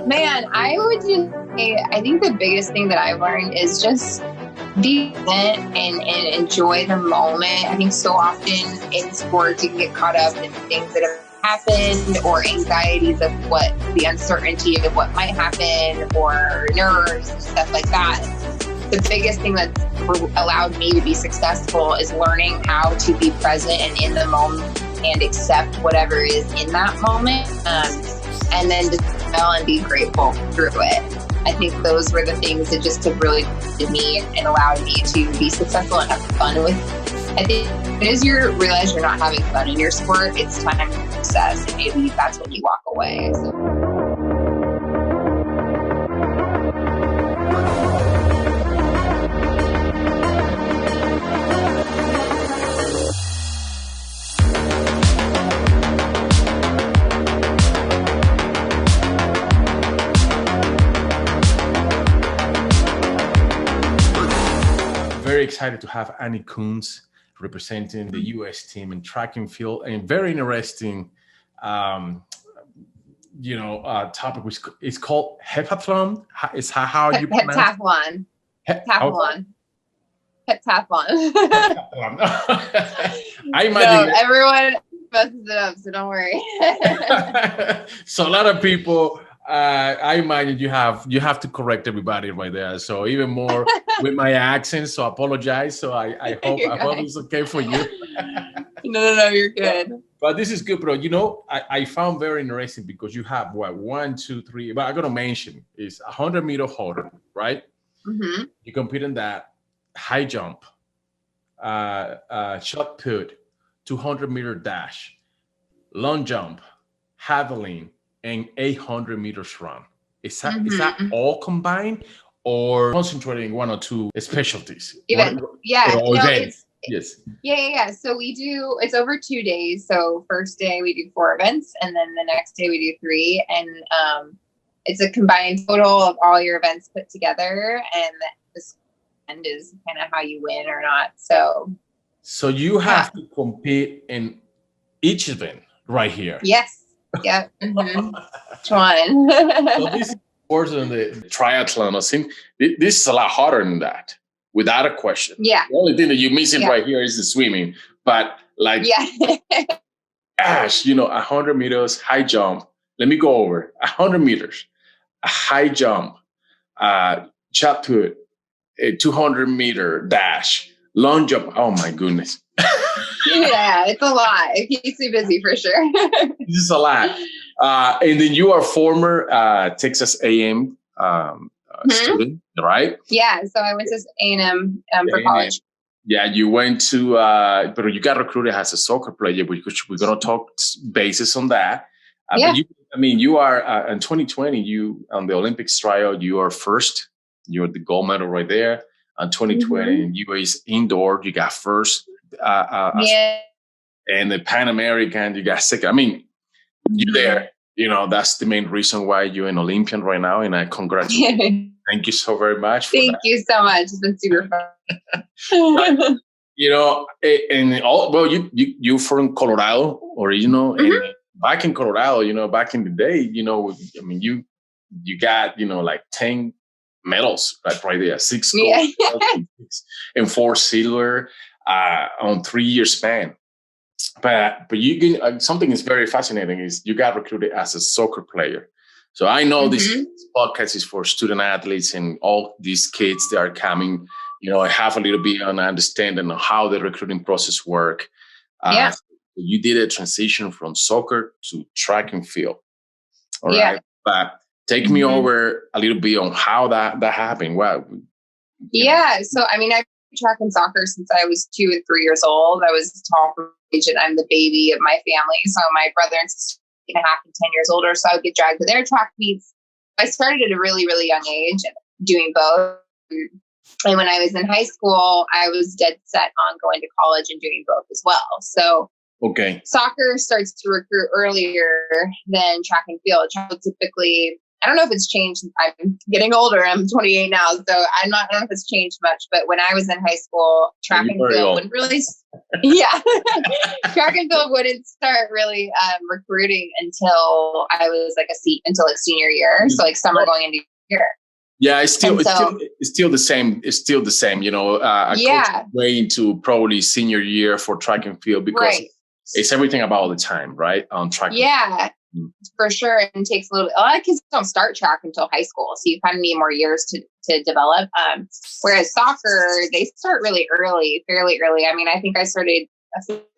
Man, I would just say, I think the biggest thing that I've learned is just be present and enjoy the moment. I think so often in sports, you can get caught up in things that have happened or anxieties of what the uncertainty of what might happen or nerves and stuff like that. The biggest thing that's allowed me to be successful is learning how to be present and in the moment and accept whatever is in that moment. And then just smell and be grateful through it. I think those were the things that just have really did me and allowed me to be successful and have fun with. I think as you realize you're not having fun in your sport, it's time for success, and maybe that's when you walk away. So. Very excited to have Annie Kunz representing the U.S. team in track and field, and very interesting, topic which is called Heptathlon. Is how you pronounce Heptathlon. Heptathlon. Heptathlon. I imagine everyone messes it up, so don't worry. So a lot of people. I imagine you have to correct everybody right there. So even more with my accent. So I apologize. So I hope it's okay for you. No, you're good. But this is good, bro. I found very interesting because you have 1, 2, 3. But I'm gonna mention is 100-meter hurdle, right? Mm-hmm. You compete in that, high jump, shot put, 200-meter dash, long jump, javelin, and 800 meters run. Is that all combined, or concentrating one or two specialties? Events. Yes. Yeah. So we do, it's over 2 days. So first day we do 4 events, and then the next day we do 3. And it's a combined total of all your events put together. And this end is kind of how you win or not. So you have to compete in each event right here. Yes. Yep. Mm-hmm. Which one? So this is worse than the triathlon. I think this is a lot harder than that, without a question. Yeah. The only thing that you're missing right here is the swimming. But gosh, 100 meters, high jump. Let me go over 100 meters, a high jump, shot put, a 200-meter dash, long jump. Oh my goodness. Yeah, it's a lot. It keeps me busy for sure. This is a lot. And then you are former Texas A&M student, right? Yeah, so I went to A&M for college. Yeah, you went to, but you got recruited as a soccer player, which we're going to talk basis on that. Yeah. But you are, in 2020, you on the Olympics trial, you are first. You're the gold medal right there. In 2020, in U.S. indoor, you got first. And the Pan American, you got second. You're there. That's the main reason why you're an Olympian right now. And I congratulate you. Thank you so very much. Thank you so much. It's been super fun. You're from Colorado, original. And back in Colorado, back in the day, you got, like 10 medals right there, 6 gold, and 4 silver. On 3-year span, but you can something is very fascinating is you got recruited as a soccer player. So I know this podcast is for student athletes and all these kids that are coming. I have a little bit of understanding of how the recruiting process work. So you did a transition from soccer to track and field. All right, but take me over a little bit on how that happened. Wow. Yeah. So I track and soccer since I was 2 and 3 years old. I was tall for age, and I'm the baby of my family. So my brother and sister 8.5 and 10 years older. So I would get dragged to their track meets. I started at a really, really young age doing both. And when I was in high school, I was dead set on going to college and doing both as well. So soccer starts to recruit earlier than track and field. Typically, I don't know if it's changed. I'm getting older. I'm 28 now, so I don't know if it's changed much. But when I was in high school, track and field wouldn't really, track and field wouldn't start really recruiting until I was like until like senior year. So like summer going into year. Yeah, it's still the same. It's still the same. You know, coach way into probably senior year for track and field because it's everything about the time, right? On track. Yeah, for sure. And it takes a lot of kids don't start track until high school, so you kind of need more years to develop. Whereas soccer, they start really early, fairly early. I mean, I think I started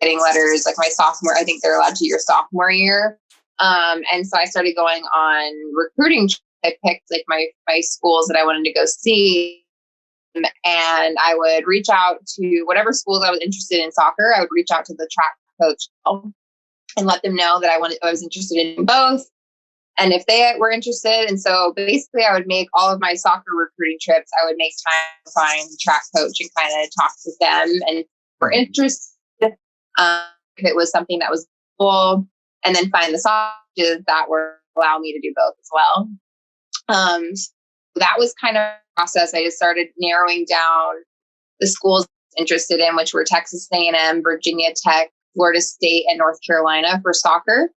getting letters like my sophomore. I think they're allowed to your sophomore year. And so I started going on recruiting. I picked like my schools that I wanted to go see. And I would reach out to whatever schools I was interested in soccer. I would reach out to the track coach and let them know that I was interested in both. And if they were interested. And so basically I would make all of my soccer recruiting trips. I would make time to find the track coach and kind of talk with them. And if we're interested, if it was something that was cool, and then find the coaches that would allow me to do both as well. That was kind of a process. I just started narrowing down the schools I was interested in, which were Texas A&M, Virginia Tech, Florida State, and North Carolina for soccer,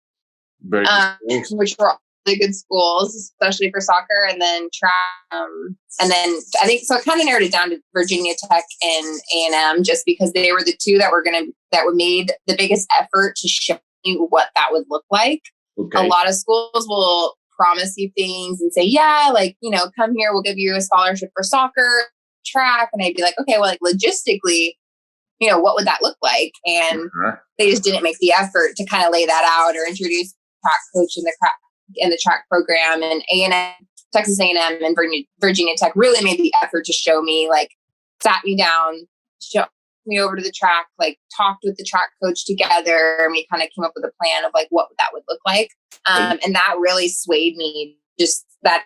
which were really good schools, especially for soccer. And then track, and then I think so. It kind of narrowed it down to Virginia Tech and A&M, just because they were the two that made the biggest effort to show you what that would look like. Okay. A lot of schools will promise you things and say, yeah, like, you know, come here, we'll give you a scholarship for soccer, track. And I'd be like, okay, well, like logistically, you know, what would that look like? And they just didn't make the effort to kind of lay that out or introduce track coach in the track program. And A&M, Texas A&M and Virginia Tech really made the effort to show me, like, sat me down, showed me over to the track, like talked with the track coach together, and we kind of came up with a plan of like what that would look like. And that really swayed me. Just that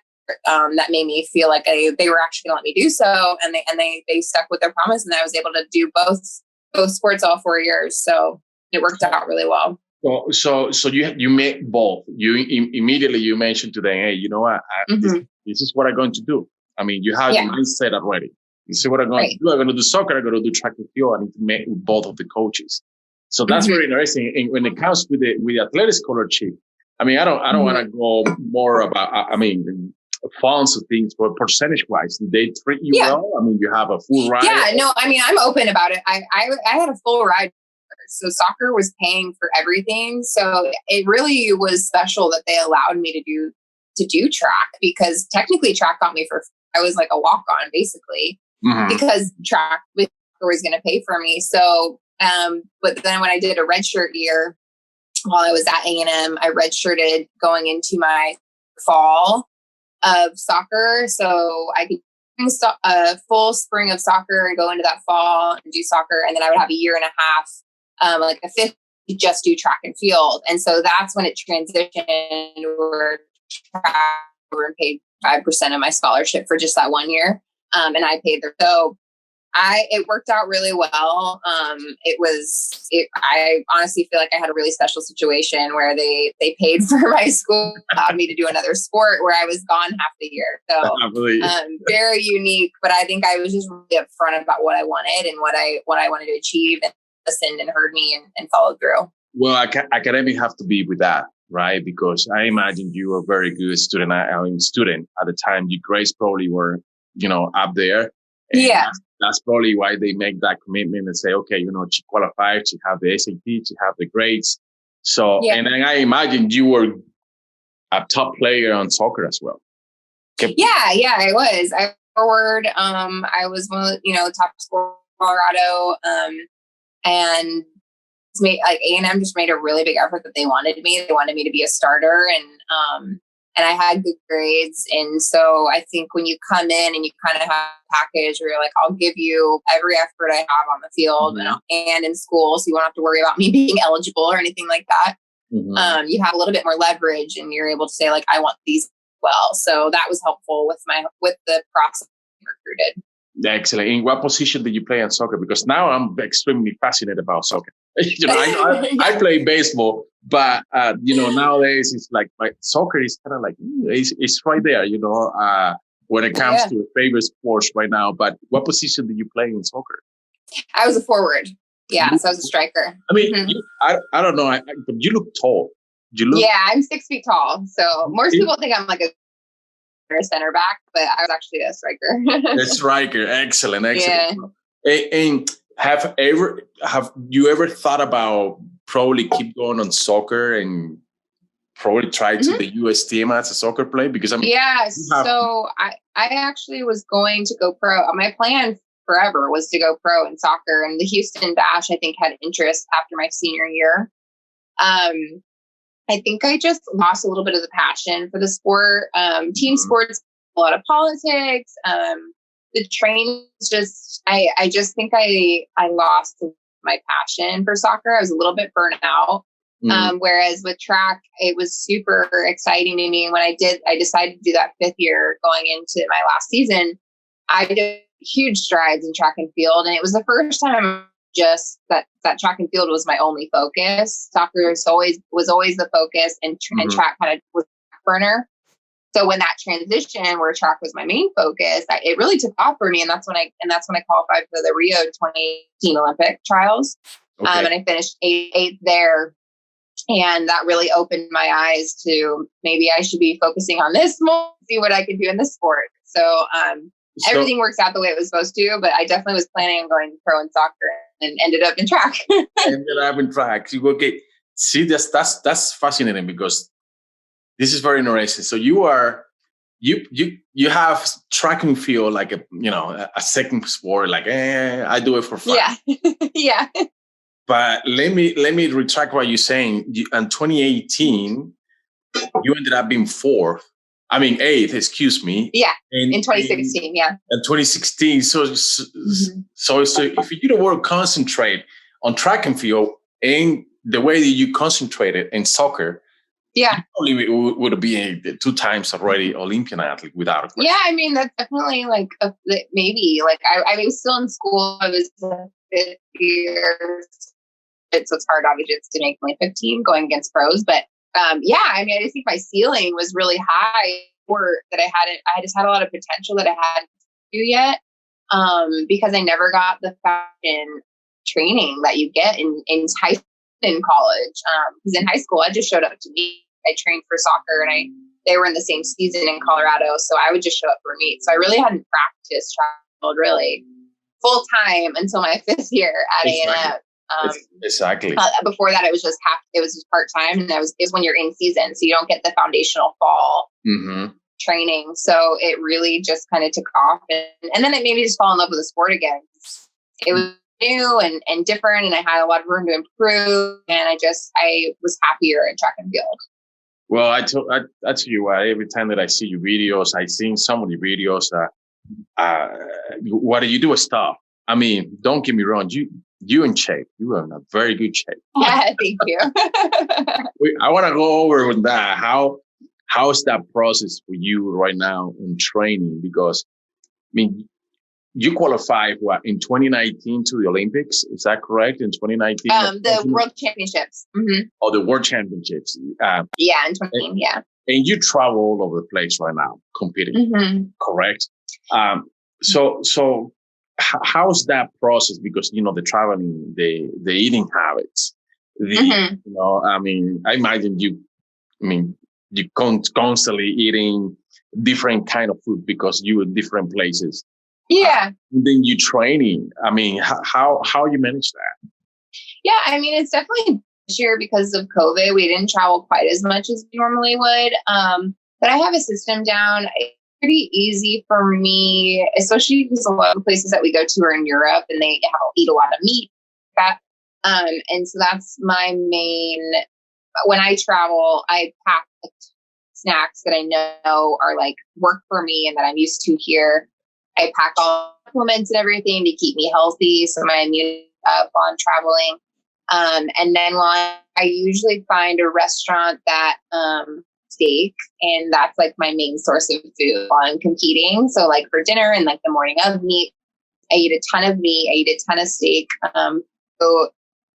made me feel like they were actually going to let me do so, and they stuck with their promise, and I was able to do both sports all 4 years. So it worked out really well. So you made both. You immediately mentioned to them, hey, you know what, this is what I'm going to do. I mean, you have your mindset already. You see what I'm going to do? I'm going to do soccer. I'm going to do track and field. I need to meet with both of the coaches. So that's very interesting. And when it comes with the athletic scholarship, I mean, I don't want to go more about, funds and things, but percentage wise, did they treat you well? I mean, you have a full ride. Yeah, no, I mean, I'm open about it. I had a full ride. So soccer was paying for everything. So it really was special that they allowed me to do track, because technically track got me I was like a walk on basically. Because track was going to pay for me. So, but then when I did a redshirt year while I was at A&M, I redshirted going into my fall of soccer. So I could a full spring of soccer and go into that fall and do soccer. And then I would have a year and a half, like a fifth, to just do track and field. And so that's when it transitioned where track and paid 5% of my scholarship for just that 1 year. And I paid so it worked out really well. I honestly feel like I had a really special situation where they paid for my school, allowed me to do another sport where I was gone half the year. So very unique, but I think I was just really upfront about what I wanted and what I wanted to achieve, and listened and heard me and followed through. Well, academic have to be with that, right? Because I imagine you were a very good student. Student at the time. Your grades probably were, up there. And that's probably why they make that commitment and say, okay, she qualified, she have the SAT, she have the grades. So, and then I imagine you were a top player on soccer as well. Okay. Yeah, I was. I forward. I was one of the top scorer in Colorado. And it's made, like, A&M just made a really big effort that they wanted me. They wanted me to be a starter, and I had good grades. And so I think when you come in and you kind of have a package where you're like, I'll give you every effort I have on the field and in school, so you won't have to worry about me being eligible or anything like that. You have a little bit more leverage, and you're able to say, like, I want these well. So that was helpful with the process of recruited. Excellent. In what position did you play in soccer? Because now I'm extremely fascinated about soccer. I play baseball, but nowadays it's like soccer is kind of like it's right there. When it comes to favorite sports right now. But what position did you play in soccer? I was a forward. Yeah, so I was a striker. I mean, I don't know, but you look tall. Yeah, I'm 6 feet tall. So most people think I'm like a center back, but I was actually a striker. A striker, excellent. Yeah. And have you ever thought about probably keep going on soccer and probably try to the U.S. team as a soccer player? Because so I actually was going to go pro. My plan forever was to go pro in soccer, and the Houston Dash I think had interest after my senior year. I think I just lost a little bit of the passion for the sport. Team sports, a lot of politics. The training just, I just think I lost my passion for soccer. I was a little bit burnt out. Whereas with track, it was super exciting to me. When I decided to do that 5th year going into my last season, I did huge strides in track and field. And it was the first time just that track and field was my only focus. Soccer was always the focus, and track kind of was the back burner. So when that transition where track was my main focus, it really took off for me. And that's when I qualified for the Rio 2018 Olympic trials. And I finished eighth there. And that really opened my eyes to maybe I should be focusing on this more, see what I could do in this sport. So everything works out the way it was supposed to, but I definitely was planning on going pro in soccer and ended up in track. Okay. See, that's fascinating because this is very interesting. So you have track and field like a second sport, like I do it for fun. Yeah. But let me retract what you're saying. In 2018, you ended up being 8th, excuse me. Yeah, in 2016, yeah. In 2016, so if you don't want to concentrate on track and field and the way that you concentrated in soccer, you probably would be 2 times already Olympian athlete without a question. Yeah, I mean, that's definitely like maybe like I was still in school. I was 5th year. So it's hard, obviously, to make my 15 going against pros. But I mean, I just think my ceiling was really high that I just had a lot of potential that I hadn't do yet because I never got the fashion training that you get in high school and college. Because in high school, I just showed up to meet. I trained for soccer and they were in the same season in Colorado. So I would just show up for meet. So I really hadn't practiced track really full time until my 5th year at A&M. Exactly. Before that, it was just part time, and it was when you're in season, so you don't get the foundational fall training. So it really just kind of took off, and then it made me just fall in love with the sport again. It was new and different, and I had a lot of room to improve, and I was happier in track and field. Well, I tell you what, every time that I see your videos, I seen some of the videos what do you do with stuff? I mean, don't get me wrong, you in shape. You are in a very good shape. Yeah, thank you. I want to go over with that. How's that process for you right now in training? Because, I mean, you qualified in 2019 to the Olympics. Is that correct? In 2019? The World Championships. Mm-hmm. Oh, the World Championships. Yeah, in 2019, yeah. And you travel all over the place right now competing, correct? So how's that process? Because, the traveling, the eating habits, I mean, I imagine you constantly eating different kind of food because you in different places. Yeah. And then you training. I mean, how you manage that? Yeah, I mean, it's definitely this year because of COVID. We didn't travel quite as much as we normally would. But I have a system down. It's pretty easy for me, especially because a lot of the places that we go to are in Europe and they eat a lot of meat. And so that's my main. When I travel, I pack snacks that I know are like work for me and that I'm used to here. I pack all supplements and everything to keep me healthy, so my immune up while I'm traveling. And then I usually find a restaurant that steak, and that's like my main source of food while I'm competing. So like for dinner and like the morning of meat, I eat a ton of meat. I eat a ton of steak.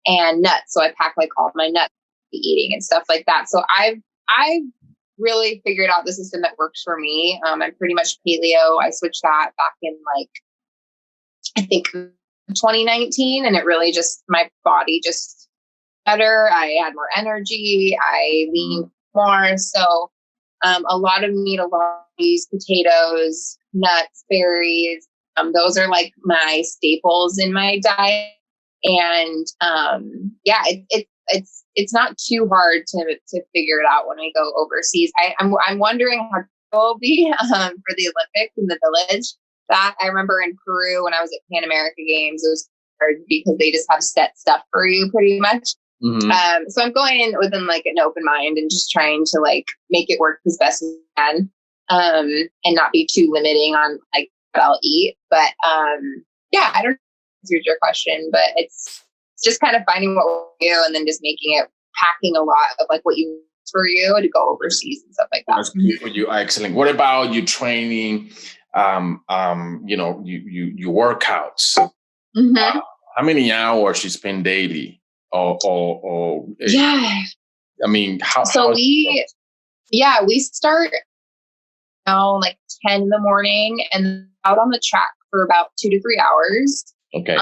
and nuts. So I pack like all my nuts to be eating and stuff like that. So I've really figured out the system that works for me. I'm pretty much paleo. I switched that back in like, I think 2019, and it really just, my body just better. I had more energy. I leaned more. So a lot of meat, a lot of these potatoes, nuts, berries. Those are like my staples in my diet. And yeah, it's not too hard to figure it out when we go overseas. I'm wondering how it will be for the Olympics in the village. That I remember in Peru when I was at Pan America Games, it was hard because they just have set stuff for you pretty much. Mm-hmm. So I'm going in with like an open mind and just trying to like make it work as best as I can, and not be too limiting on like what I'll eat. But yeah, I don't know if answered your question, but it's just kind of finding what will do and then just making it, packing a lot of like what you for you to go overseas and stuff like that. That's good for you. Excellent. What about you training? You know, you workouts. Mm-hmm. How many hours you spend daily? Or yeah. I mean, we start now like 10 in the morning and out on the track for about 2 to 3 hours. Okay.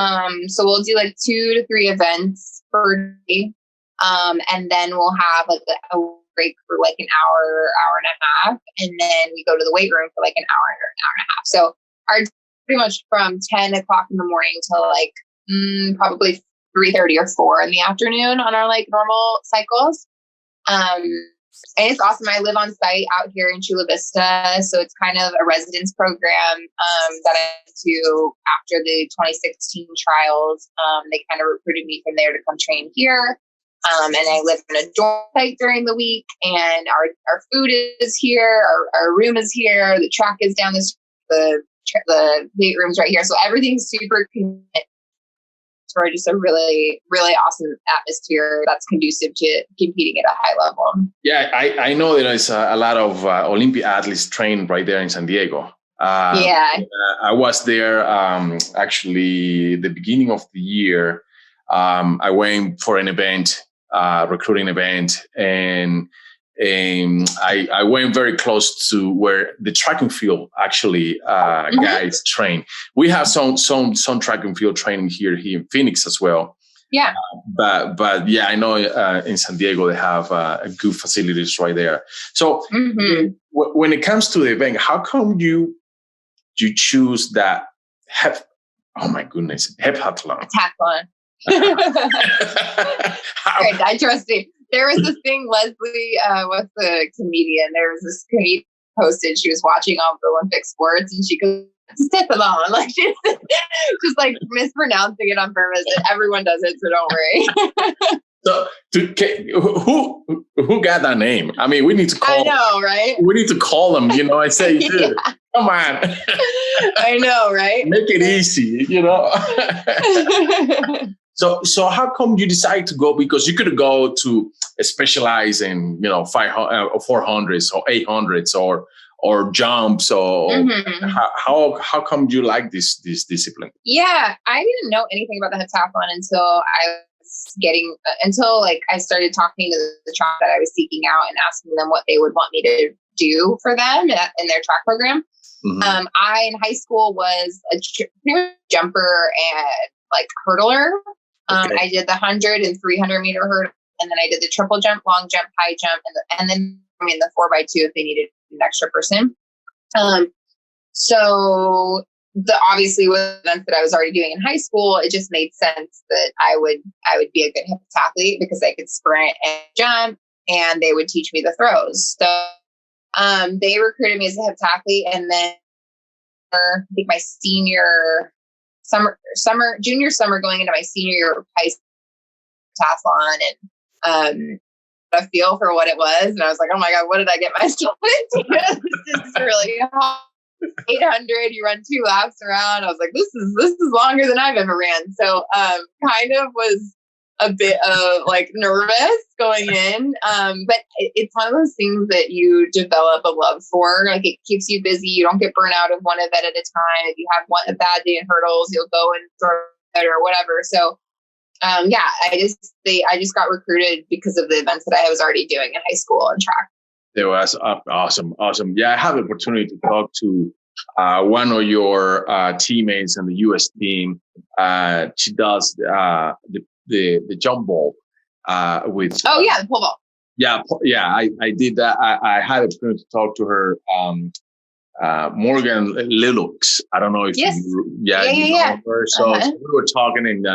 So we'll do like 2 to 3 events per day. And then we'll have like a break for like an hour and a half. And then we go to the weight room for like an hour and a half. So our pretty much from 10 o'clock in the morning till like probably 3:30 or 4 in the afternoon on our like normal cycles. And it's awesome. I live on site out here in Chula Vista. So it's kind of a residence program that I went to after the 2016 trials. They kind of recruited me from there to come train here. And I live in a dorm site during the week, and our food is here, our room is here, the track is down this, the weight room's right here. So everything's super convenient for just a really, really awesome atmosphere that's conducive to competing at a high level. Yeah, I know there is a lot of Olympian athletes trained right there in San Diego. I was there actually the beginning of the year. I went for an event, recruiting event, and I went very close to where the track and field actually guys train. We have some track and field training here in Phoenix as well. Yeah, but yeah, I know in San Diego they have good facilities right there. So when it comes to the event, how come you choose that? Oh my goodness, heptathlon. Right, I trust you. There was this thing, Leslie, what's the comedian? There was this comedian posted, she was watching all the Olympic sports and she goes, Heptathlon. Like she's just like mispronouncing it on purpose, and everyone does it, so don't worry. So who got that name? I mean, we need to call. I know, right? We need to call them. You know, I say, dude, come on. I know, right? Make it easy. You know. So how come you decide to go? Because you could go to specialize in 500 or 400s or 800s or jumps or how come you like this discipline? Yeah, I didn't know anything about the heptathlon until I started talking to the track that I was seeking out and asking them what they would want me to do for them in their track program. I in high school was a jumper and like hurdler. I did the 100 and 300 meter hurdle, and then I did the triple jump, long jump, high jump, and then the 4x2 if they needed an extra person. So obviously with events that I was already doing in high school, it just made sense that I would be a good heptathlete because I could sprint and jump, and they would teach me the throws. So they recruited me as a heptathlete, and then I think my junior summer going into my senior year of high school heptathlon, and a feel for what it was, and I was like, oh my god, what did I get myself into? This is really hard. 800, you run 2 laps around. I was like, this is longer than I've ever ran. So kind of was a bit of like nervous going in, but it's one of those things that you develop a love for. Like it keeps you busy. You don't get burnt out of one event at a time. If you have a bad day in hurdles, you'll go and throw it or whatever. So Yeah, I just got recruited because of the events that I was already doing in high school and track. It was awesome. Yeah, I have the opportunity to talk to one of your teammates on the U.S. team. She does the jump ball with. Oh yeah, the pole vault. Yeah. I did that. I had the opportunity to talk to her. Morgan Lilux. I don't know if yes. you know her. So we were talking in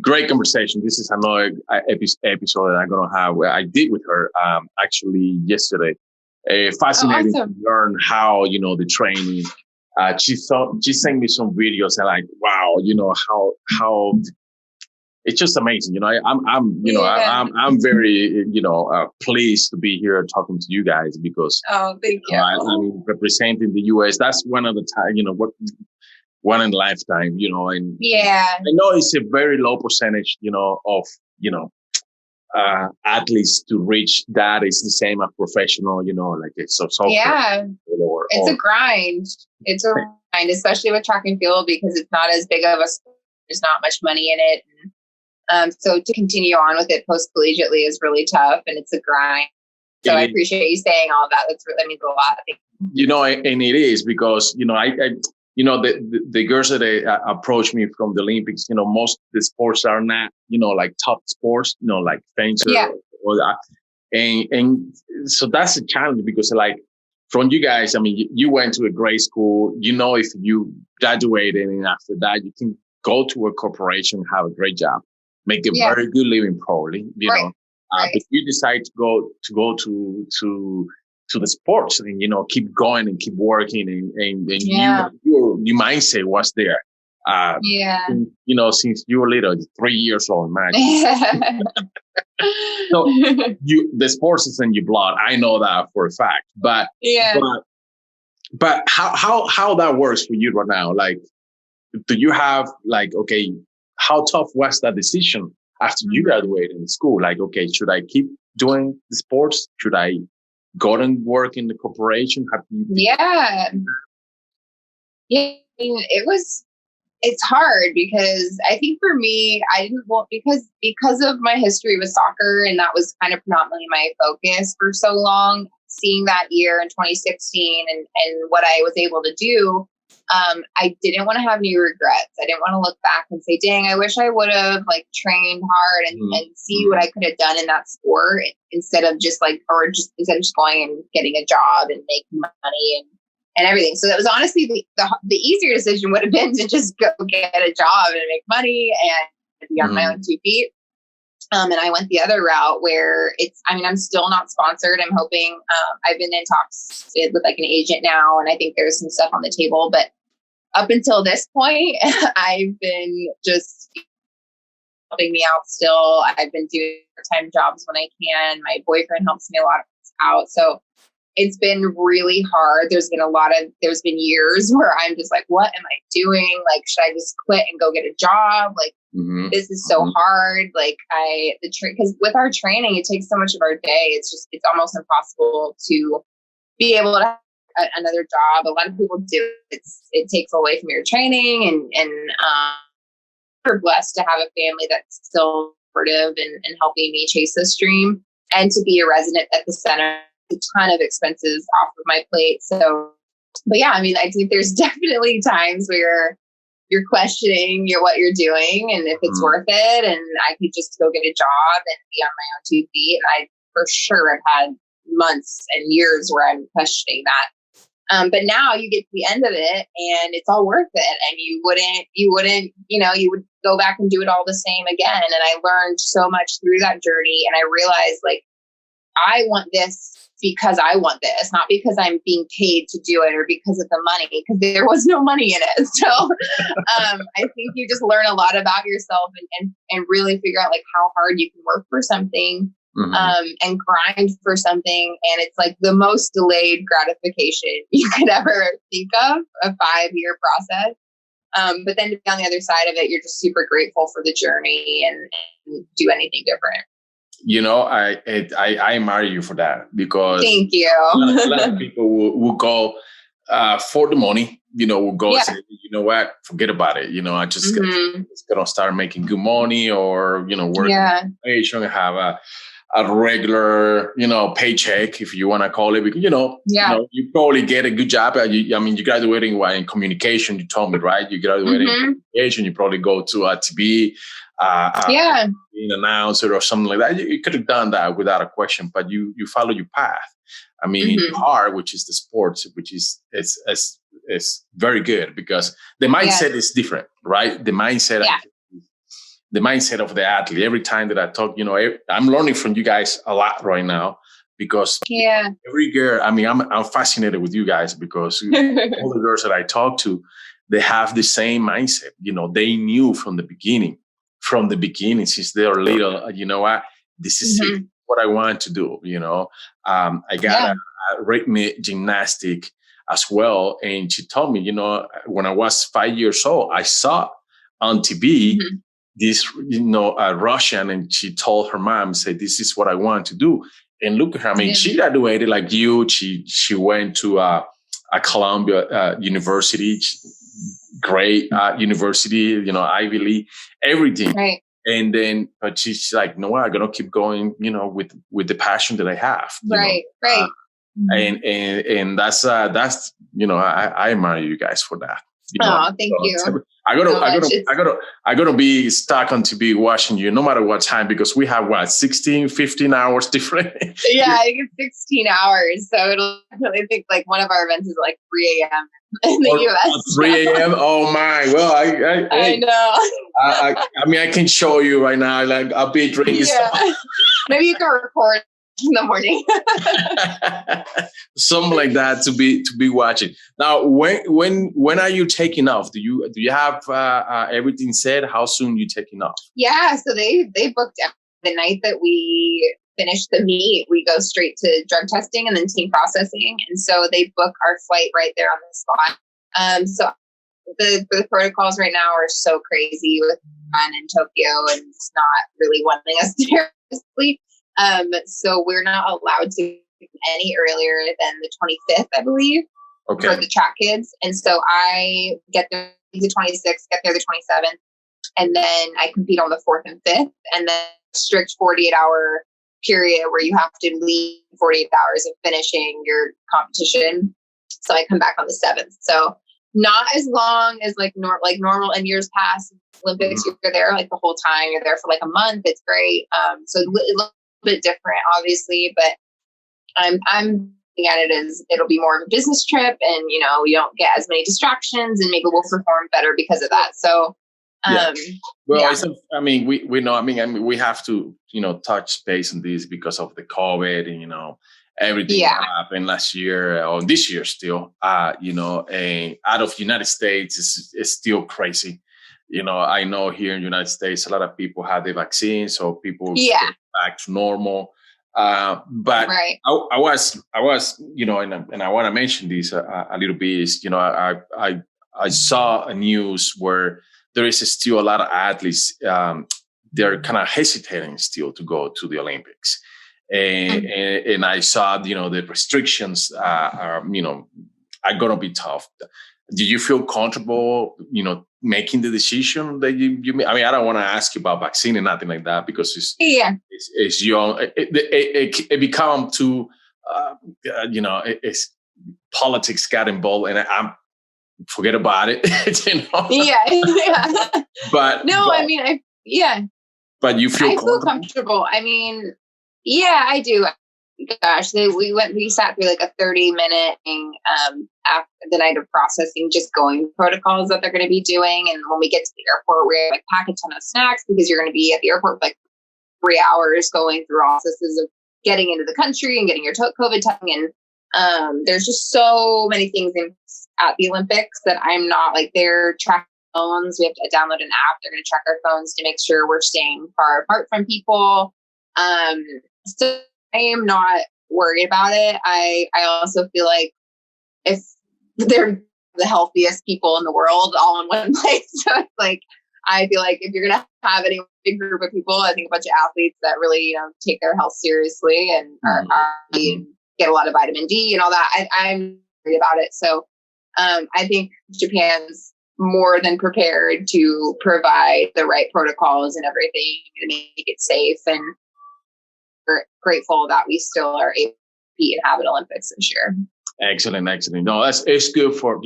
great conversation. This is another episode that I'm going to have where I did with her actually yesterday. Fascinating to learn how, the training. She sent me some videos and like, wow, how it's just amazing. I'm very, pleased to be here talking to you guys because, thank you. I mean, representing the U.S. That's one of the time, one in a lifetime, and I know it's a very low percentage, of, athletes to reach that. It's the same as professional, like it's so. It's a grind. It's a grind, especially with track and field because it's not as big of a sport. There's not much money in it. So to continue on with it post-collegiately is really tough and it's a grind. So I appreciate you saying all of that. That means a lot. And it is because, the girls that approach me from the Olympics, most of the sports are not, like top sports, like fencer or that. And so that's a challenge because like from you guys, I mean, you went to a great school, if you graduated and after that, you can go to a corporation, have a great job. Make a very good living, probably, know. But you decide to go to the sports and keep going and keep working and your mindset was there. Since you were little, 3 years old, man. So the sports is in your blood. I know that for a fact. But how that works for you right now? Like, do you have like how tough was that decision after you graduated in school? Like, okay, should I keep doing the sports? Should I go and work in the corporation? Yeah, it's hard because I think for me, I didn't want because of my history with soccer and that was kind of predominantly my focus for so long. Seeing that year in 2016 and what I was able to do. I didn't want to have any regrets. I didn't want to look back and say, dang, I wish I would have like trained hard and see what I could have done in that sport instead of just going and getting a job and making money and everything. So that was honestly the easier decision would have been to just go get a job and make money and be on my own 2 feet. And I went the other route where I'm still not sponsored. I'm hoping, I've been in talks with like an agent now, and I think there's some stuff on the table, but up until this point, I've been just helping me out still. I've been doing part-time jobs when I can. My boyfriend helps me a lot out. So it's been really hard. There's been years where I'm just like, what am I doing? Like, should I just quit and go get a job? Like, this is so hard. Like because with our training, it takes so much of our day. It's almost impossible to be able to have another job. A lot of people do. It takes away from your training and we're blessed to have a family that's still supportive and helping me chase this dream and to be a resident at the center. A ton of expenses off of my plate. So, but yeah, I mean, I think there's definitely times where you're questioning what you're doing and if it's worth it. And I could just go get a job and be on my own 2 feet. And I for sure have had months and years where I'm questioning that. But now you get to the end of it and it's all worth it. And you wouldn't, you would go back and do it all the same again. And I learned so much through that journey. And I realized like, I want this because I want this, not because I'm being paid to do it or because of the money, because there was no money in it. So I think you just learn a lot about yourself and really figure out like how hard you can work for something and grind for something. And it's like the most delayed gratification you could ever think of, a 5-year process. But then to be on the other side of it, you're just super grateful for the journey and do anything different. I admire you for that because thank you. a lot of people will go for the money, will go and say, you know what, forget about it. I just gonna start making good money, or work and have a regular paycheck, if you want to call it, because you probably get a good job. You graduating in communication. You told me, right? You graduated in communication. You probably go to a TV. Being an announcer or something like that. You could have done that without a question, but you follow your path. I mean, in your heart, which is the sports, which is very good, because the mindset is different, right? The mindset of the athlete. Every time that I talk, I'm learning from you guys a lot right now, because every girl, I'm fascinated with you guys, because all the girls that I talk to, they have the same mindset. They knew from the beginning, since they're little, you know what, this is what I want to do. I got a rhythmic gymnastic as well. And she told me, when I was 5 years old, I saw on TV this, Russian, and she told her mom, said, this is what I want to do. And look at her. She graduated like you. She went to a Columbia University, great university, Ivy League, everything. Right. And then, but she's like, no, I'm gonna keep going, with the passion that I have. Right. And that's I admire you guys for that. Thank you. I gotta be stuck on TV watching you no matter what time, because we have 15 hours different. Yeah, I think it's 16 hours. So I think like one of our events is like 3 a.m. in the US. 3 a.m. Oh my! Well, I know. I can show you right now. Like, I'll be drinking. Maybe you can record in the morning. Something like that to be watching. Now, when are you taking off? Do you have everything set? How soon you taking off? Yeah, so they booked the night that we finish the meet. We go straight to drug testing and then team processing, and so they book our flight right there on the spot. So the protocols right now are so crazy with Japan and Tokyo, and it's not really wanting us there to sleep. So we're not allowed to any earlier than the 25th, I believe, for the track kids. And so I get there the 26th, get there the 27th, and then I compete on the 4th and 5th, and then strict 48-hour period where you have to leave 48 hours of finishing your competition. So I come back on the 7th. So not as long as like normal in years past Olympics. You're there like the whole time. You're there for like a month. It's great. So it looks a bit different, obviously, but I'm looking at it as it'll be more of a business trip, and we don't get as many distractions, and maybe we'll perform better because of that. So we know. We have to touch base on this because of the COVID and everything that happened last year or this year still. And out of United States is still crazy. I know here in the United States a lot of people have the vaccine, so people get back to normal. But I was and I want to mention this a little bit. Is I saw a news where there is still a lot of athletes. They're kind of hesitating still to go to the Olympics, and I saw the restrictions are going to be tough. Do you feel comfortable making the decision that you made? I don't want to ask you about vaccine and nothing like that, because it's young. It become too it's politics got involved, and I'm forget about it. But but you feel feel comfortable. I do. Gosh, we sat through like a 30-minute after the night of processing, just going protocols that they're going to be doing. And when we get to the airport, we're like pack a ton of snacks, because you're going to be at the airport for like 3 hours going through processes of getting into the country and getting your COVID testing. And there's just so many things at the Olympics that I'm not like, they're tracking phones. We have to download an app. They're going to track our phones to make sure we're staying far apart from people. So I am not worried about it. I also feel like if they're the healthiest people in the world all in one place, so it's like, I feel like if you're going to have any big group of people, I think a bunch of athletes that really, take their health seriously and are get a lot of vitamin D and all that, I'm worried about it. So I think Japan's more than prepared to provide the right protocols and everything to make it safe. And we're grateful that we still are able to compete and have an Olympics this year. Excellent. No, it's good for,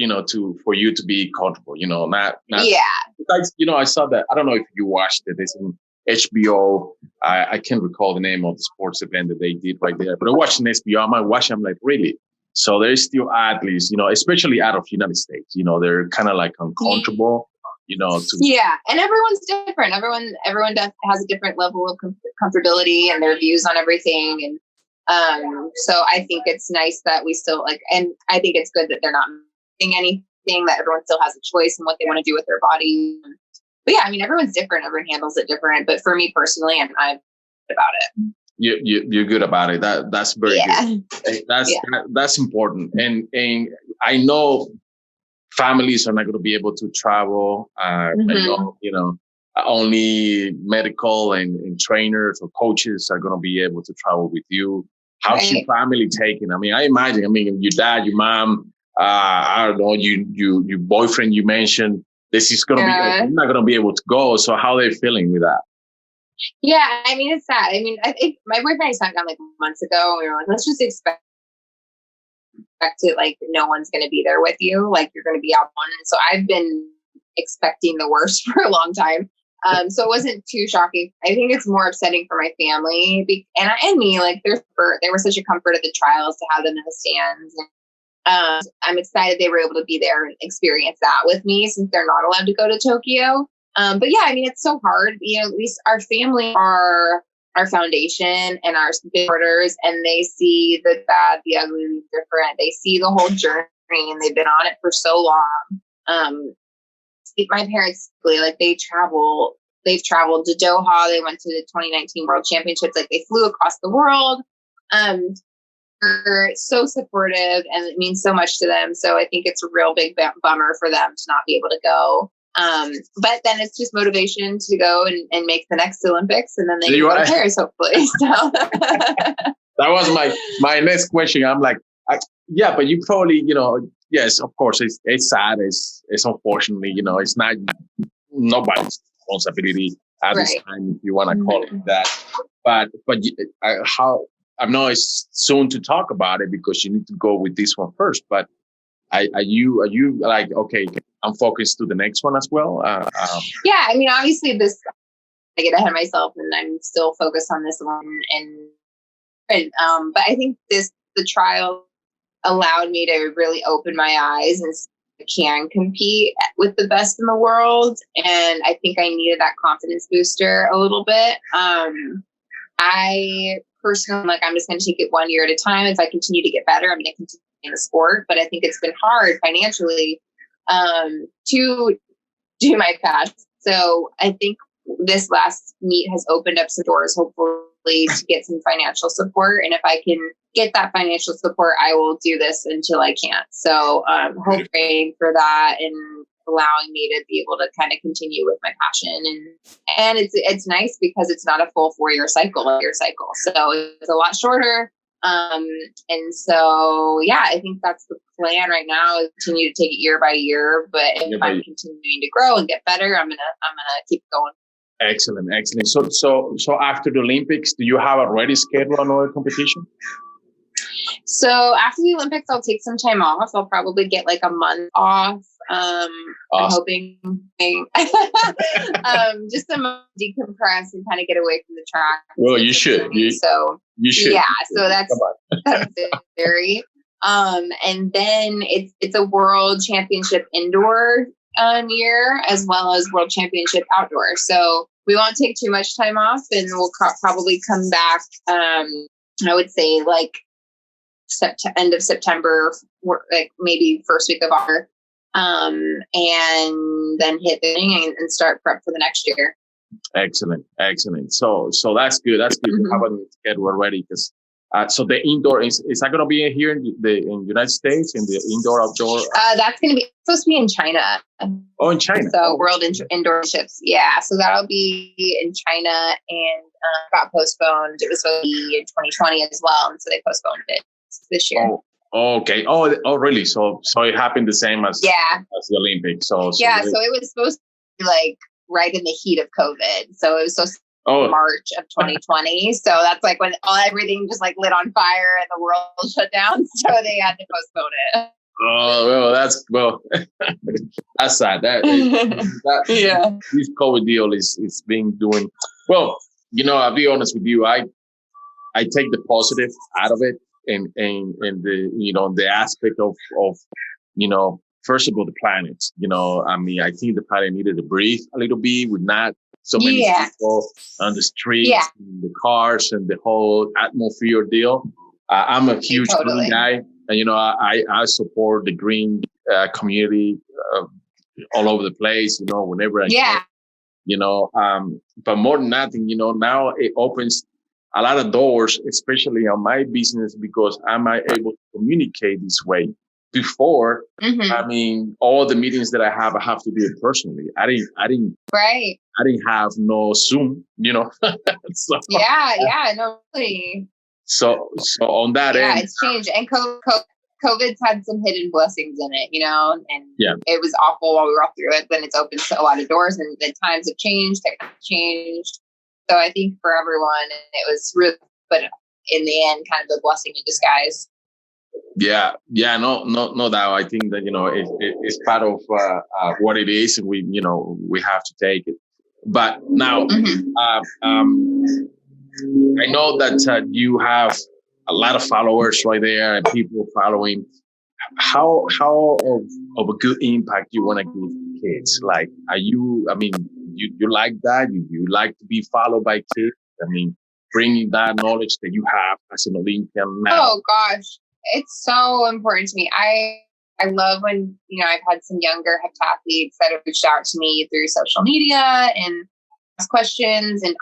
for you to be comfortable, not yeah. Like, I saw that. I don't know if you watched it. It's in HBO. I can't recall the name of the sports event that they did right there, but I watched an HBO. I'm like, really? So there's still athletes, especially out of the United States, they're kind of like uncomfortable, Yeah. And everyone's different. Everyone has a different level of comfortability and their views on everything. And so I think it's nice that we still and I think it's good that they're not doing anything, that everyone still has a choice in what they want to do with their body. But yeah, I mean, everyone's different. Everyone handles it different. But for me personally, I'm about it. You're good about it. That's very good. That's important. And I know families are not going to be able to travel. I know, only medical and trainers or coaches are going to be able to travel with you. How's your family taking? I mean, I imagine, your dad, your mom, I don't know, your boyfriend you mentioned, this is going to be, you're not going to be able to go. So how are they feeling with that? Yeah, I mean, it's sad. I mean, I think my boyfriend and I sat down months ago. And we were like, let's just expect it, no one's going to be there with you. You're going to be out one. And so I've been expecting the worst for a long time. So it wasn't too shocking. I think it's more upsetting for my family and me. They were such a comfort at the trials to have them in the stands. And I'm excited they were able to be there and experience that with me since they're not allowed to go to Tokyo. But yeah, I mean, it's so hard. At least our family are our foundation and our supporters, and they see the bad, the ugly, the different. They see the whole journey, and they've been on it for so long. My parents, they've traveled to Doha. They went to the 2019 World Championships. They flew across the world. They're so supportive, and it means so much to them. So I think it's a real big bummer for them to not be able to go. But then it's just motivation to go and make the next Olympics, and then they can go to Paris, hopefully. So that was my next question. I'm like, yeah, but you probably, yes, of course, it's sad. It's unfortunately, it's not nobody's responsibility at this time, if you want to call it that. But I know it's soon to talk about it because you need to go with this one first. But are you like, okay, I'm focused to the next one as well? Yeah, I mean, obviously I get ahead of myself, and I'm still focused on this one. But I think the trial allowed me to really open my eyes and I can compete with the best in the world. And I think I needed that confidence booster a little bit. I personally, I'm just going to take it 1 year at a time. If I continue to get better, I'm going to continue in the sport. But I think it's been hard financially to do my path. So I think this last meet has opened up some doors, hopefully, to get some financial support. And if I can get that financial support, I will do this until I can't. So hoping for that and allowing me to be able to kind of continue with my passion. And it's nice because it's not a full 4-year cycle, So it's a lot shorter. And so, yeah, I think that's the plan right now, is continue to take it year by year. But if I'm continuing to grow and get better, I'm gonna keep going. Excellent. So after the Olympics, do you have already scheduled another competition? So after the Olympics, I'll take some time off. I'll probably get a month off. Awesome. I'm hoping just to decompress and kind of get away from the track. Well, you should. You should. Yeah. So that's very. And then it's a World Championship indoor year as well as World Championship outdoor. So we won't take too much time off, and we'll probably come back. I would say end of September, maybe first week of October, and then hit the thing and start prep for the next year. Excellent. So that's good. That's good to have a schedule already, because so the indoor is that going to be here in the United States, in the indoor outdoor? That's going to be supposed to be in China. Oh, in China. So World Indoor Ships. Yeah. So that'll be in China, and got postponed. It was supposed to be in 2020 as well, and so they postponed it this year. Okay. Oh, really? So it happened the same as the Olympics. So it was supposed to be like right in the heat of COVID. So it was March of 2020. So that's like when everything just like lit on fire and the world shut down. So they had to postpone it. Oh, well, that's sad. This COVID deal is being doing well. I'll be honest with you. I take the positive out of it, and the the aspect of first of all the planet. I think the planet needed to breathe a little bit with not so many people on the streets, and the cars, and the whole atmosphere deal. I'm a huge green guy, and I support the green community all over the place. Whenever I can. But more than nothing, now it opens a lot of doors, especially on my business, because I'm able to communicate this way. Before, all the meetings that I have to do it personally. I didn't have no Zoom, so, no, really. So on that end, it's changed, and COVID's had some hidden blessings in it, and it was awful while we were all through it. Then it's opened a lot of doors, and the times have changed, technology changed. So I think for everyone, it was really, but in the end, kind of a blessing in disguise. Yeah, no doubt. I think that it's part of what it is, and we have to take it. But now, I know that you have a lot of followers right there and people following. How of a good impact you want to give kids? Like, are you? I mean, you like that? You like to be followed by kids? I mean, bringing that knowledge that you have as an Olympian now. Oh gosh. It's so important to me. I love when, I've had some younger heptathletes that have reached out to me through social media and ask questions. And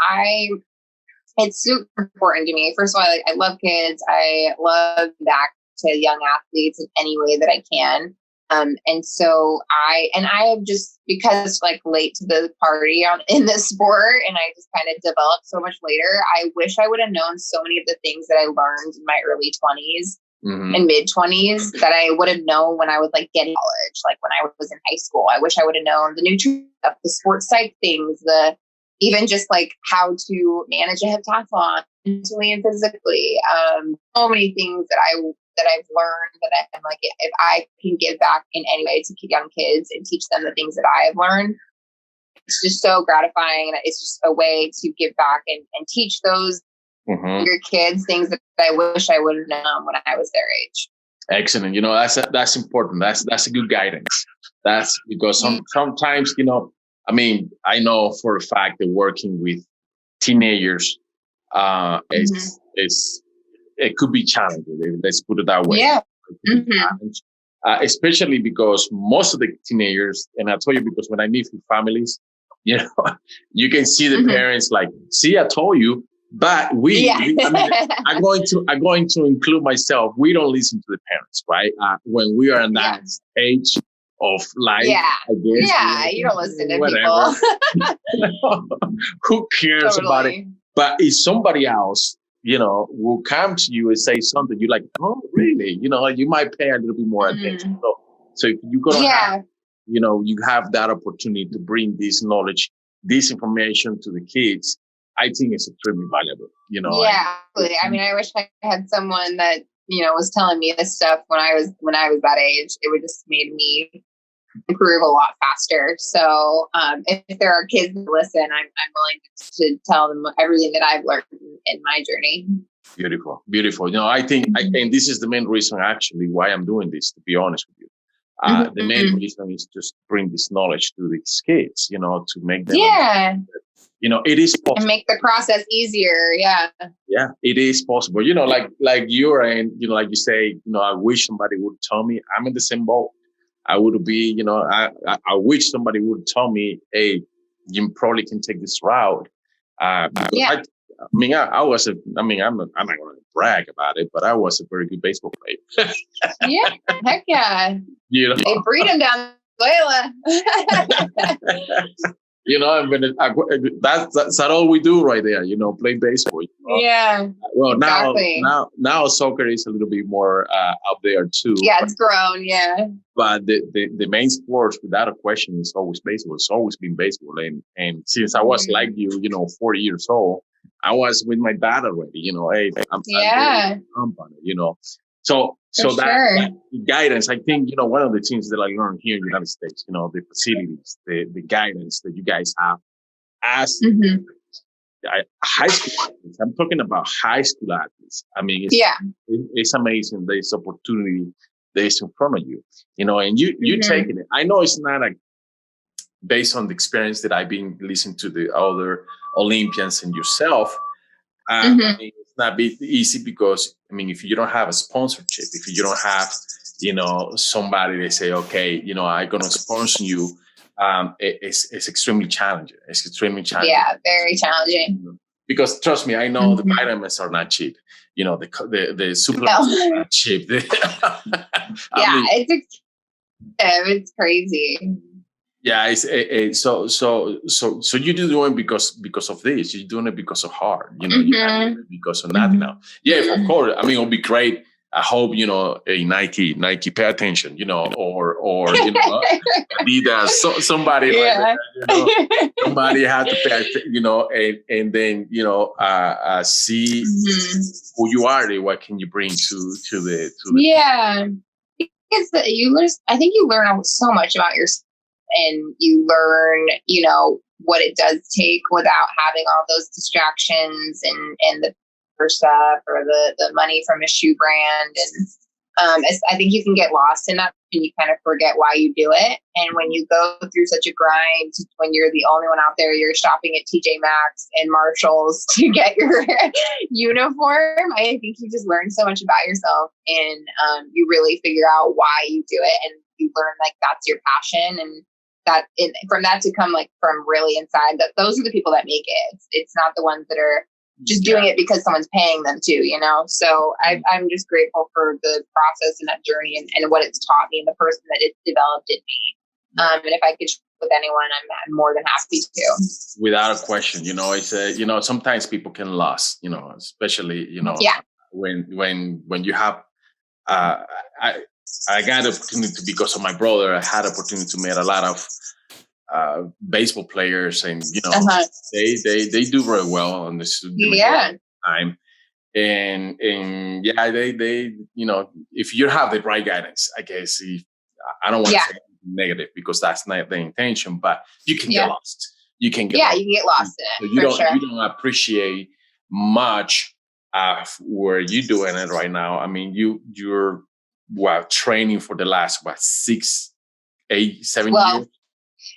it's super important to me. First of all, I love kids. I love back to young athletes in any way that I can. And so I have just, because like late to the party in this sport, and I just kind of developed so much later. I wish I would have known so many of the things that I learned in my early 20s. And mid 20s that I would have known when I was like getting college, like when I was in high school. I wish I would have known the nutrition stuff, the sports psych things, even just like how to manage a heptathlon mentally and physically. So many things that I've learned that I'm like, if I can give back in any way to young kids and teach them the things that I have learned, it's just so gratifying. And it's just a way to give back and teach those your kids things that I wish I would have known when I was their age. Excellent. That's important. That's a good guidance. That's because sometimes, I know for a fact that working with teenagers, it could be challenging. Let's put it that way. Yeah. Especially because most of the teenagers, and I tell you because when I meet with families, you can see the parents like, see, I told you. But I'm going to include myself. We don't listen to the parents, right? When we are in that age of life, I guess. You don't listen to people. Who cares about it? But if somebody else, will come to you and say something, you're like, oh, really? You might pay a little bit more attention. So if you're gonna have, you have that opportunity to bring this knowledge, this information to the kids. I think it's extremely valuable, Yeah, absolutely. I mean, I wish I had someone that, was telling me this stuff when I was that age. It would just made me improve a lot faster. So if there are kids who listen, I'm willing to tell them everything that I've learned in my journey. Beautiful. I think, and this is the main reason actually why I'm doing this, to be honest with you. The main reason is just bring this knowledge to these kids, to make them it is possible. And make the process easier. Yeah, it is possible. Like you're in, like you say, I wish somebody would tell me. I'm in the same boat. I would be, I wish somebody would tell me, hey, you probably can take this route. I was I'm not going to brag about it, but I was a very good baseball player. Yeah, heck yeah. They breed them down Venezuela. you know, that's all we do right there, you know, play baseball. You know? Yeah. Well, exactly. now soccer is a little bit more up there too. Yeah, it's grown. Yeah. But the main sports, without a question, is always baseball. It's always been baseball. And since I was like you know, 40 years old, I was with my dad already, you know, hey, I'm on it, you know. So that guidance, I think, you know, one of the things that I learned here in the United States, you know, the facilities, the guidance that you guys have as high school athletes. I'm talking about high school athletes. I mean, it's amazing. There's opportunity that is in front of you, you know, and you're taking it. I know it's not based on the experience that I've been listening to the other Olympians and yourself. I mean, it's not easy because, I mean, if you don't have a sponsorship, if you don't have, you know, somebody they say, okay, you know, I'm going to sponsor you, it's extremely challenging. It's extremely challenging. Yeah, very challenging. Because trust me, I know the vitamins are not cheap. You know, the supplements are not cheap. It's crazy. Yeah, so you're doing because of this. You're doing it because of heart. You know, you're not doing it because of nothing else. Yeah, of course. I mean, it'll be great. I hope, you know, a Nike pay attention, you know, or you know, Adidas, somebody like that, you know, somebody had to pay attention, you know, and then, you know, see who you are, what can you bring to the because I think you learn so much about yourself, and you learn, you know, what it does take without having all those distractions and the stuff or the money from a shoe brand. And I think you can get lost in that and you kind of forget why you do it. And when you go through such a grind, when you're the only one out there, you're shopping at TJ Maxx and Marshalls to get your uniform, I think you just learn so much about yourself, and you really figure out why you do it, and you learn like that's your passion, and from that to come like from really inside, that those are the people that make it. It's not the ones that are just doing it because someone's paying them to, you know? So I'm just grateful for the process and that journey and what it's taught me and the person that it's developed in me. And if I could share with anyone, I'm more than happy to. Without a question, you know, it's you know, sometimes people can lose, you know, especially, you know, when you have, I got the opportunity because of my brother. I had opportunity to meet a lot of baseball players, and you know, they do very well on this time, and they you know, if you have the right guidance, I guess, I don't want to say negative because that's not the intention, but you can get lost. You can get lost. You can get lost in it. So you don't appreciate much of where you're doing it right now. I mean, you're training for the last 6, 8, 7 years.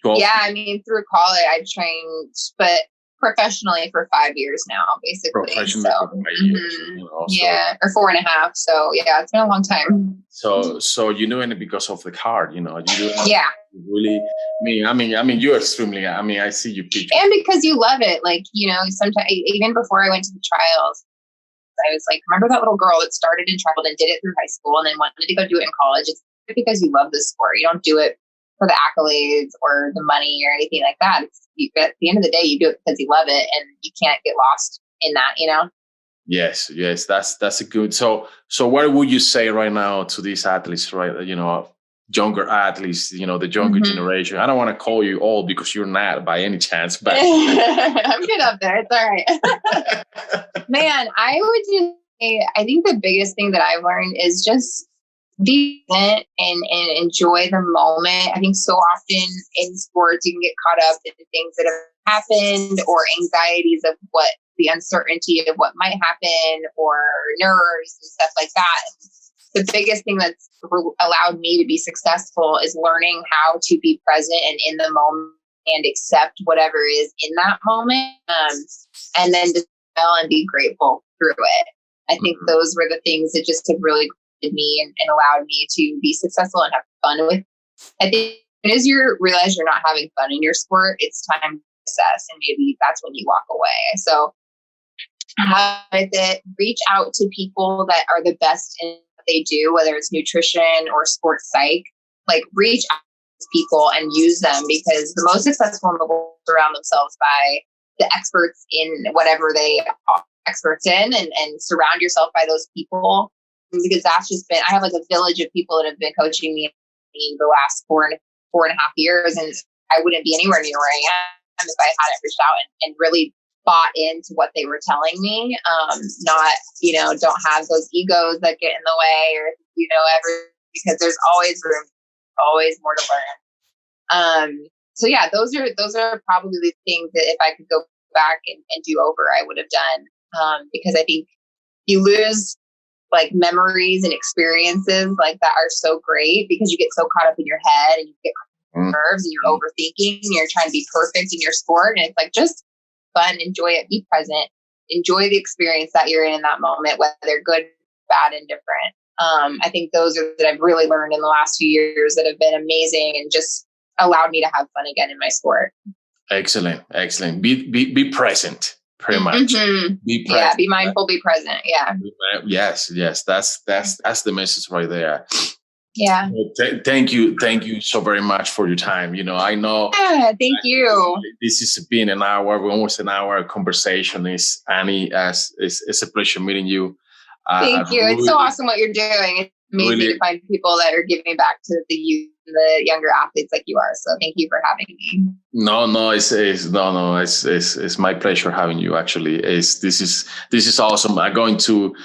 12. Yeah, I mean, through college, I've trained, but professionally for 5 years now, basically. Professionally for 5 years. You know, or 4.5. So yeah, it's been a long time. So you're doing it because of the card, you know. You do it really. I mean, you're extremely. I mean, I see you picture. And because you love it, like, you know, sometimes even before I went to the trials, I was like, remember that little girl that started in travel and did it through high school and then wanted to go do it in college? It's because you love the sport. You don't do it for the accolades or the money or anything like that. At the end of the day, you do it because you love it, and you can't get lost in that, you know? Yes, that's a good. So what would you say right now to these athletes, right? You know, younger athletes, you know, the younger generation. I don't want to call you old because you're not by any chance, but I'm good up there. It's all right. Man, I would just say, I think the biggest thing that I've learned is just be present and enjoy the moment. I think so often in sports, you can get caught up in things that have happened or anxieties of what the uncertainty of what might happen or nerves and stuff like that. The biggest thing that's allowed me to be successful is learning how to be present and in the moment and accept whatever is in that moment. And then to smell and be grateful through it. I think those were the things that just have really grounded me and allowed me to be successful and have fun with. I think as you realize you're not having fun in your sport, it's time to assess, and maybe that's when you walk away. So have it, reach out to people that are the best in what they do, whether it's nutrition or sports psych. Like, reach out to people and use them, because the most successful in the world surround themselves by the experts in whatever they are experts in, and surround yourself by those people, because that's just been, I have like a village of people that have been coaching me the last four and a half years, and I wouldn't be anywhere near where I am if I hadn't reached out and really bought into what they were telling me. Not, don't have those egos that get in the way, or, because there's always room, always more to learn. So yeah, those are probably the things that if I could go back and do over, I would have done. Because I think you lose like memories and experiences like that are so great, because you get so caught up in your head and you get nerves and you're overthinking and you're trying to be perfect in your sport. And it's like, just fun, enjoy it, be present, enjoy the experience that you're in that moment, whether good, bad, and different. I think those are that I've really learned in the last few years that have been amazing and just allowed me to have fun again in my sport. Excellent. Be present. Pretty much. Mm-hmm. Be present. Yeah, be mindful, be present. Yeah. Yes. That's the message right there. Yeah. Thank you so very much for your time. I know. Yeah, thank you. This has been an hour, almost an hour conversation. Annie, it's a pleasure meeting you. Thank you. It's so awesome what you're doing. It's amazing to find people that are giving back to the youth, the younger athletes like you are. So thank you for having me. No, it's my pleasure having you. Actually, this is awesome. I'm going to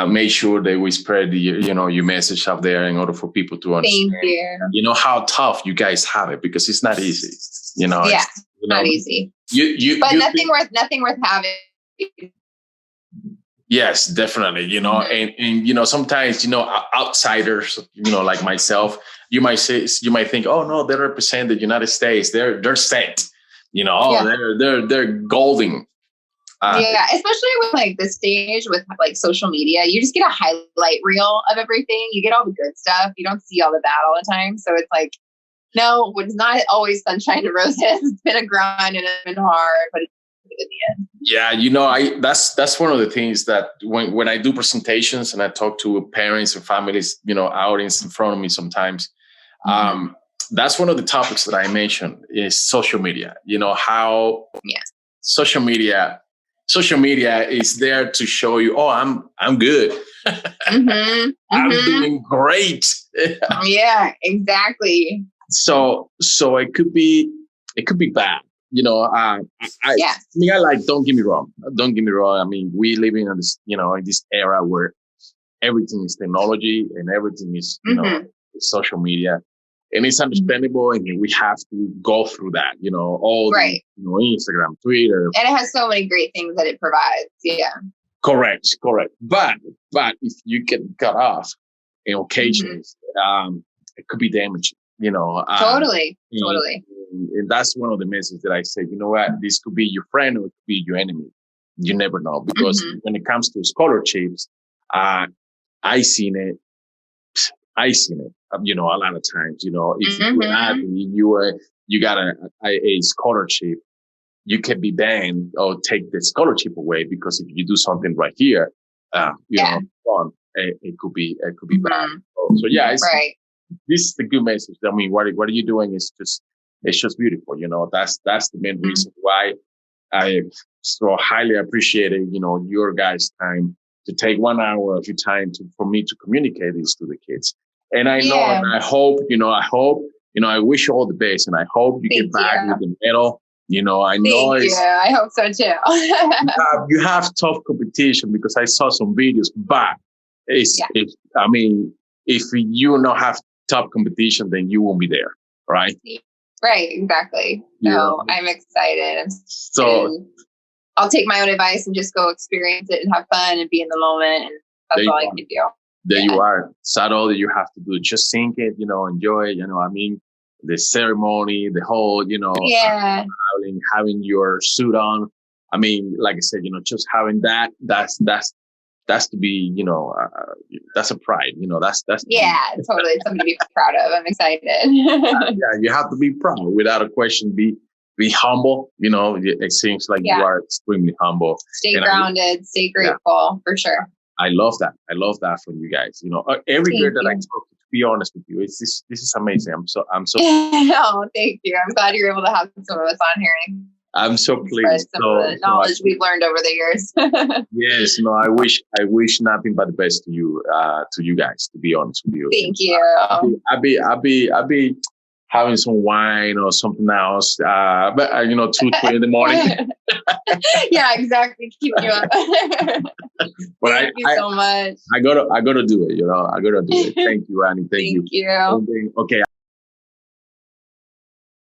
make sure that we spread your message out there in order for people to understand. Thank you. You know how tough you guys have it, because it's not easy. Yeah, it's not easy. But nothing worth having. Yes, definitely. And sometimes, outsiders, like myself, you might think, oh no, they represent the United States. They're set, they're golden. Yeah, especially with like this stage with like social media, you just get a highlight reel of everything. You get all the good stuff. You don't see all the bad all the time. So it's like, no, it's not always sunshine and roses. It's been a grind and it's been hard, but it's in the end. Yeah, that's one of the things that when I do presentations and I talk to parents and families, audience in front of me sometimes, that's one of the topics that I mentioned is social media. How social media is there to show you, oh, I'm good. I'm doing great. Yeah, exactly. So it could be bad. I like, don't get me wrong. I mean, we living in this, in this era where everything is technology and everything is, social media, and it's understandable. And we have to go through that, all the, Instagram, Twitter. And it has so many great things that it provides. Yeah. Correct. But if you get cut off in occasions, it could be damaging, Totally. And that's one of the messages that I say, you know what, this could be your friend or it could be your enemy. You never know, because when it comes to scholarships, I seen it, a lot of times, if you got a scholarship, you can be banned or take the scholarship away, because if you do something right here, it could be bad. So yeah, this is the good message. I mean, what are you doing is just beautiful. That's the main reason why I so highly appreciated, your guys' time to take 1 hour of your time for me to communicate this to the kids. And I know, and I hope, I wish you all the best, and I hope you get back with the medal. I know I hope so too. You have tough competition, because I saw some videos, but if you don't have tough competition, then you won't be there, right? Right, exactly. So I'm excited. So I'll take my own advice and just go experience it and have fun and be in the moment, and that's all I can do. There you are. That's all that you have to do. Just sing it, enjoy it. The ceremony, the whole, having your suit on. I mean, like I said, just having that's to be, that's a pride, that's totally something to be proud of. I'm excited. You have to be proud without a question. Be humble. It seems like you are extremely humble. Stay grounded, stay grateful, for sure. I love that. I love that from you guys. Every girl that I talk to, to be honest with you. This is amazing. I'm so Oh, thank you. I'm glad you're able to have some of us on here and I'm so pleased. some of the knowledge we've learned over the years. Yes, no, I wish nothing but the best to you guys, to be honest with you. Thank you. I'll be having some wine or something else, but 2:20 in the morning. Yeah, exactly. Keep you up. Thank you so much. I gotta do it. I gotta do it. Thank you, Annie. Thank you. You. Okay.